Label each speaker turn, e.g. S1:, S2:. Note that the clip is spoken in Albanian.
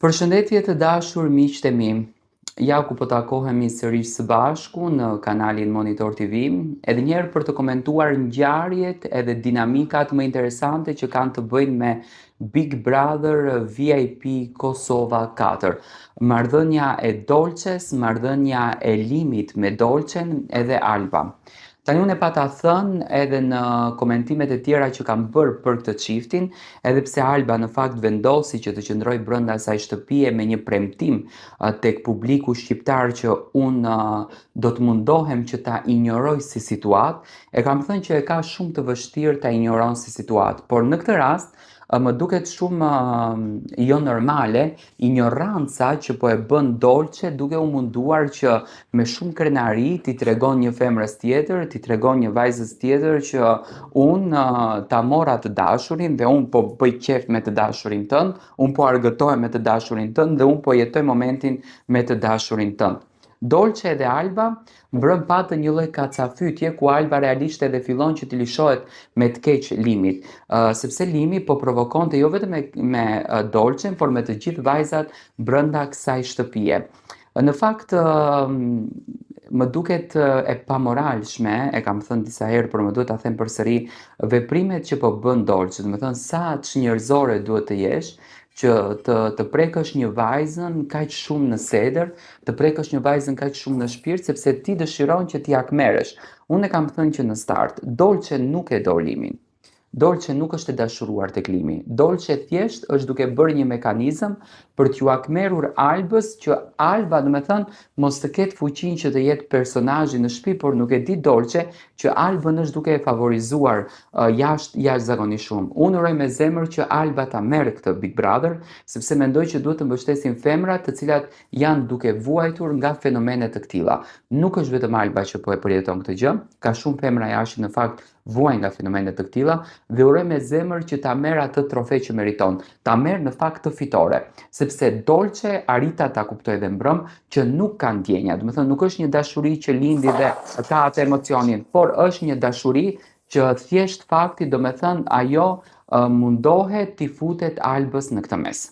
S1: Përshëndetje të dashur miqtë e mi. Ja ku po takohemi sërish së bashku në kanalin Monitor TV, edhe njerë për të komentuar ngjarjet edhe dinamikat më interesante që kanë të bëjnë me Big Brother VIP Kosova 4. Marrëdhënia e Dolces, marrëdhënia e Limit me Dolcen edhe Alba. Tani unë e pata thënë edhe në komentimet e tjera që kam bërë për këtë çiftin, edhe pse Alba në fakt vendosi që të qëndroj brenda asaj shtëpie me një premtim tek publiku shqiptar që unë do të mundohem që ta injoroj si situatë, e kam thënë që e ka shumë të vështirë ta injoron si situatë, por në këtë rast më duket shumë jo normale ignoranca që po e bën Dolce duke u munduar që me shumë krenari ti tregon një femrës tjetër, ti tregon një vajzës tjetër që unë ta mora të dashurin dhe unë po bëj qef me të dashurin tënd, unë po argëtohem me të dashurin tënd dhe unë po jetoj momentin me të dashurin tënd. Dolce dhe Alba mbrëm patën një lloj kacafytje ku Alba realisht edhe fillon që të lishohet me të keq Limit, sepse Limi po provokonte jo vetëm me Dolcen, por me të gjithë vajzat brenda kësaj shtëpie. Në fakt më duket e pamoralshme, e kam thënë disa herë, por më duhet ta them përsëri, veprimet që po bën Dolce, do të thënë sa çnjerëzore duhet të jesh që të prekësh një vajzën kaq shumë në sedër, të prekësh një vajzën kaq shumë në shpirt, sepse ti dëshiron që t'i akmerresh. Unë e kam thënë që në start, Dolce nuk e do Limin. Dolce nuk është e dashuruar tek Limi. Dolce thjesht është duke bërë një mekanizëm për t'ju akmerrur Albës, që Alba, do të thënë, mos të ketë fuqinë që të jetë personazhi në shtëpi, por nuk e di Dolce që Albën është duke e favorizuar jashtëzakonisht shumë. Unë uroj me zemër që Alba ta merr këtë Big Brother, sepse mendoj që duhet të mbështesin femrat të cilat janë duke vuajtur nga fenomene të këtilla. Nuk është vetëm Alba që po e përjeton këtë gjë, ka shumë femra jashtë në fakt vuajnë nga fenomene të këtilla dhe uroj me zemër që ta merr atë trofe që meriton, ta merr në fakt të fitore, sepse Dolce arrita ta kuptoj edhe mbrëm që nuk ka ndjenja, do të thënë nuk është një dashuri që lindi dhe ka atë emocionin, por është një dashuri që thjesht fakti, do të thënë, ajo mundohet t'i futet Albës në këtë mes.